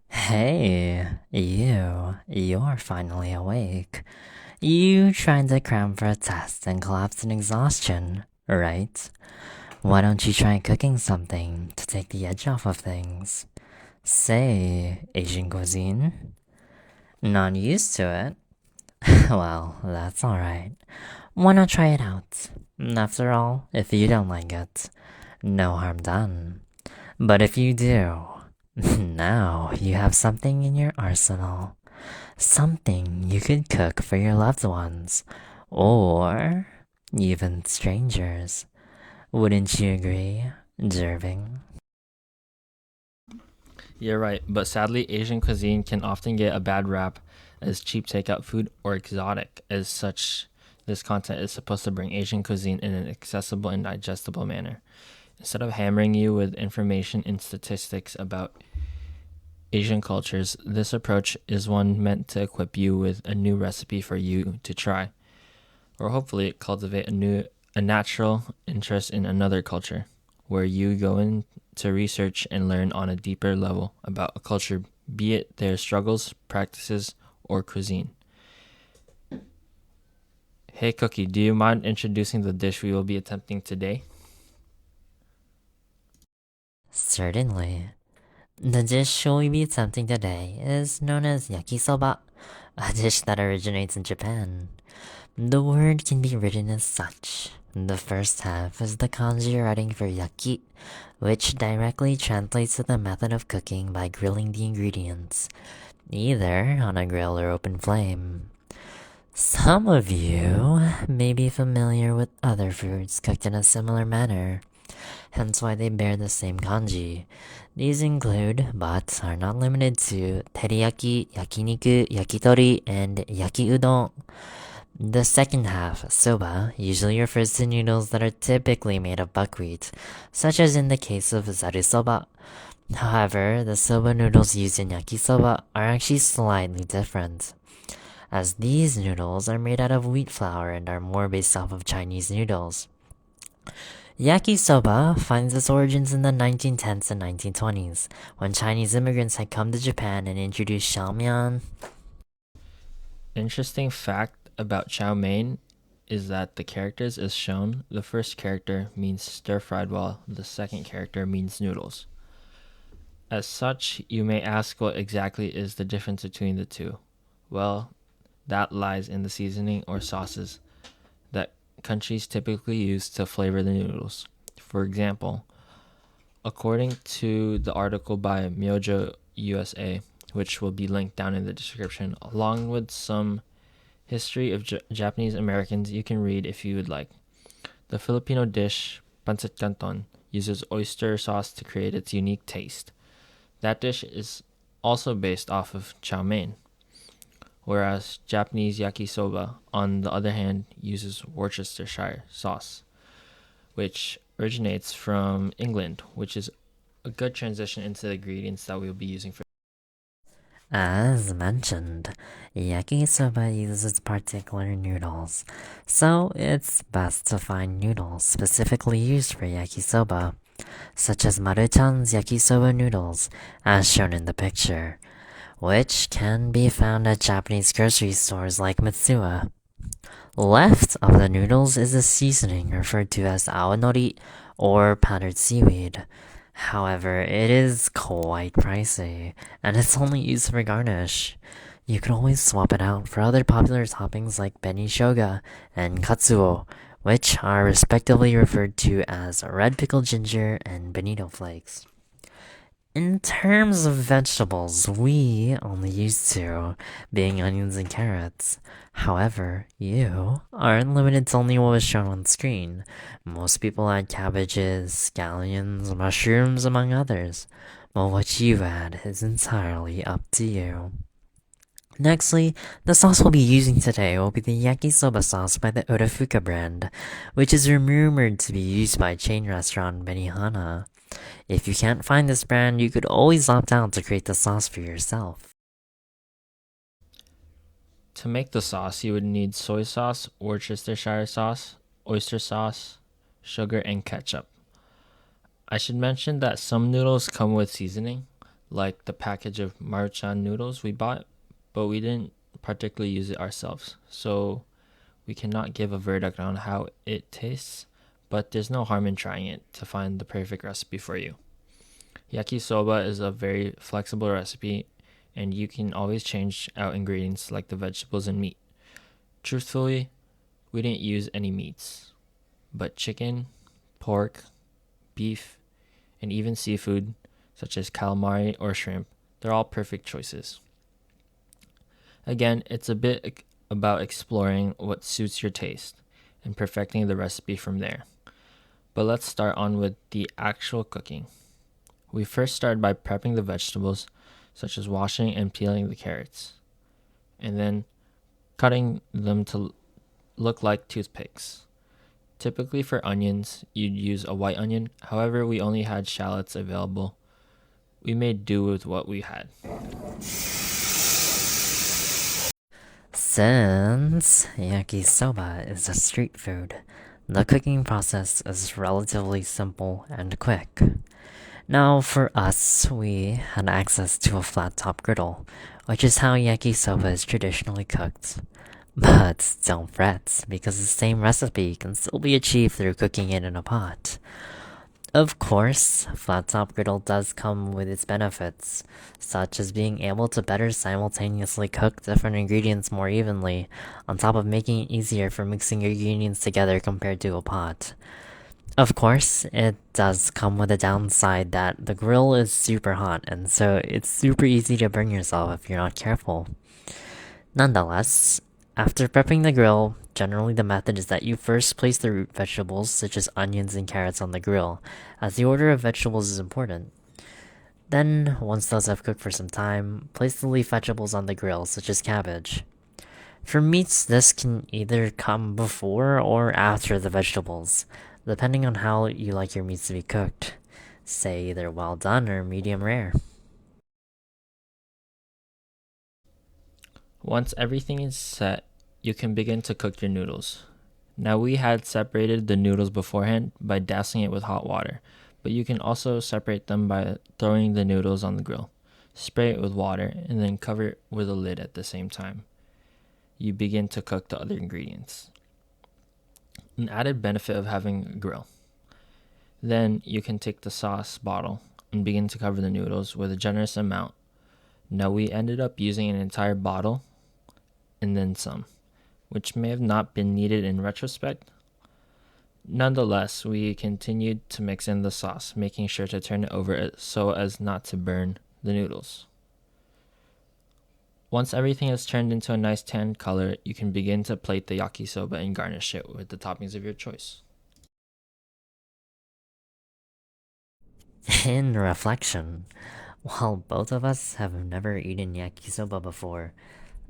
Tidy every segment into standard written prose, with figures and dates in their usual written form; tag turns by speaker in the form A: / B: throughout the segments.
A: Hey, you're finally awake. You tried to cram for a test and collapsed in exhaustion, right? Why don't you try cooking something to take the edge off of things? Say, Asian cuisine? Not used to it? Well, that's alright. Why not try it out? After all, if you don't like it, no harm done. But if you do, now you have something in your arsenal. Something you could cook for your loved ones, or even strangers. Wouldn't you agree, Jerving?
B: You're right, but sadly, Asian cuisine can often get a bad rap as cheap takeout food or exotic. As such, this content is supposed to bring Asian cuisine in an accessible and digestible manner. Instead of hammering you with information and statistics about Asian cultures, this approach is one meant to equip you with a new recipe for you to try, or hopefully cultivate a natural interest in another culture, where you go in to research and learn on a deeper level about a culture, be it their struggles, practices, or cuisine. Hey Cookie, do you mind introducing the dish we will be attempting today?
A: Certainly. The dish we'll be attempting today is known as yakisoba, a dish that originates in Japan. The word can be written as such. The first half is the kanji writing for yaki, which directly translates to the method of cooking by grilling the ingredients, either on a grill or open flame. Some of you may be familiar with other foods cooked in a similar manner, hence why they bear the same kanji. These include, but are not limited to, teriyaki, yakiniku, yakitori, and yaki udon. The second half, soba, usually refers to noodles that are typically made of buckwheat, such as in the case of zaru-soba. However, the soba noodles used in yakisoba are actually slightly different, as these noodles are made out of wheat flour and are more based off of Chinese noodles. Yakisoba finds its origins in the 1910s and 1920s, when Chinese immigrants had come to Japan and introduced Chow Mein.
B: Interesting fact about Chow Mein is that the characters as shown, the first character means stir fried while the second character means noodles. As such, you may ask what exactly is the difference between the two. Well, that lies in the seasoning or sauces that countries typically use to flavor the noodles. For example, according to the article by MyojoUsa, which will be linked down in the description, along with some history of Japanese Americans you can read if you would like. The Filipino dish, pancit canton, uses oyster sauce to create its unique taste. That dish is also based off of chow mein, whereas Japanese yakisoba, on the other hand, uses Worcestershire sauce, which originates from England, which is a good transition into the ingredients that we'll be using for.
A: As mentioned, yakisoba uses particular noodles, so it's best to find noodles specifically used for yakisoba, such as Maruchan's yakisoba noodles, as shown in the picture, which can be found at Japanese grocery stores like Mitsuwa. Left of the noodles is a seasoning referred to as aonori or powdered seaweed. However, it is quite pricey, and it's only used for garnish. You can always swap it out for other popular toppings like benishoga and katsuo, which are respectively referred to as red pickled ginger and bonito flakes. In terms of vegetables, we only use two, being onions and carrots. However, you aren't limited to only what was shown on screen. Most people add cabbages, scallions, mushrooms, among others. But what you add is entirely up to you. Nextly, the sauce we'll be using today will be the yakisoba sauce by the Urafuka brand, which is rumored to be used by chain restaurant Benihana. If you can't find this brand, you could always opt out to create the sauce for yourself.
B: To make the sauce, you would need soy sauce, Worcestershire sauce, oyster sauce, sugar, and ketchup. I should mention that some noodles come with seasoning, like the package of Maruchan noodles we bought, but we didn't particularly use it ourselves, so we cannot give a verdict on how it tastes, but there's no harm in trying it to find the perfect recipe for you. Yakisoba is a very flexible recipe, and you can always change out ingredients like the vegetables and meat. Truthfully, we didn't use any meats, but chicken, pork, beef, and even seafood such as calamari or shrimp, they're all perfect choices. Again, it's a bit about exploring what suits your taste and perfecting the recipe from there. But let's start on with the actual cooking. We first started by prepping the vegetables, such as washing and peeling the carrots, and then cutting them to look like toothpicks. Typically for onions, you'd use a white onion. However, we only had shallots available. We made do with what we had.
A: Since yakisoba is a street food, the cooking process is relatively simple and quick. Now, for us, we had access to a flat top griddle, which is how yakisoba is traditionally cooked. But don't fret, because the same recipe can still be achieved through cooking it in a pot. Of course, flat top griddle does come with its benefits, such as being able to better simultaneously cook different ingredients more evenly, on top of making it easier for mixing your ingredients together compared to a pot. Of course, it does come with a downside that the grill is super hot, and so it's super easy to burn yourself if you're not careful. Nonetheless, after prepping the grill, generally the method is that you first place the root vegetables, such as onions and carrots, on the grill, as the order of vegetables is important. Then, once those have cooked for some time, place the leaf vegetables on the grill, such as cabbage. For meats, this can either come before or after the vegetables, depending on how you like your meats to be cooked. Say either well done or medium rare.
B: Once everything is set, you can begin to cook your noodles. Now, we had separated the noodles beforehand by dousing it with hot water, but you can also separate them by throwing the noodles on the grill. Spray it with water and then cover it with a lid at the same time. You begin to cook the other ingredients. An added benefit of having a grill. Then you can take the sauce bottle and begin to cover the noodles with a generous amount. Now, we ended up using an entire bottle and then some, which may have not been needed in retrospect. Nonetheless, we continued to mix in the sauce, making sure to turn it over so as not to burn the noodles. Once everything is turned into a nice tan color, you can begin to plate the yakisoba and garnish it with the toppings of your choice.
A: In reflection, while both of us have never eaten yakisoba before,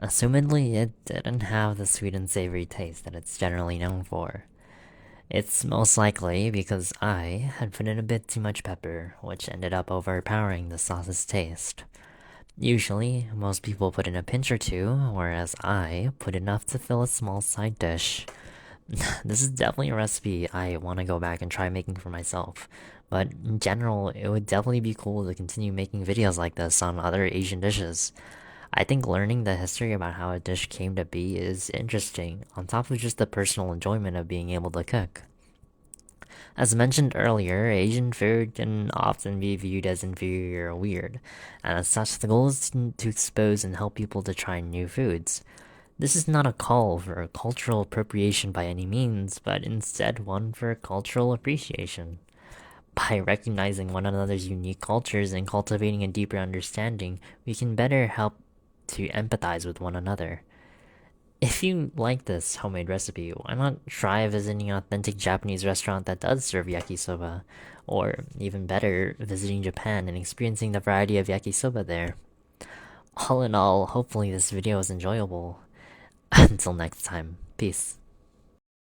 A: assumedly it didn't have the sweet and savory taste that it's generally known for. It's most likely because I had put in a bit too much pepper, which ended up overpowering the sauce's taste. Usually, most people put in a pinch or two, whereas I put enough to fill a small side dish. This is definitely a recipe I want to go back and try making for myself, but in general, it would definitely be cool to continue making videos like this on other Asian dishes. I think learning the history about how a dish came to be is interesting, on top of just the personal enjoyment of being able to cook. As mentioned earlier, Asian food can often be viewed as inferior or weird, and as such, the goal is to expose and help people to try new foods. This is not a call for cultural appropriation by any means, but instead one for cultural appreciation. By recognizing one another's unique cultures and cultivating a deeper understanding, we can better help to empathize with one another. If you like this homemade recipe, why not try visiting an authentic Japanese restaurant that does serve yakisoba? Or, even better, visiting Japan and experiencing the variety of yakisoba there. All in all, hopefully this video was enjoyable. Until next time, peace.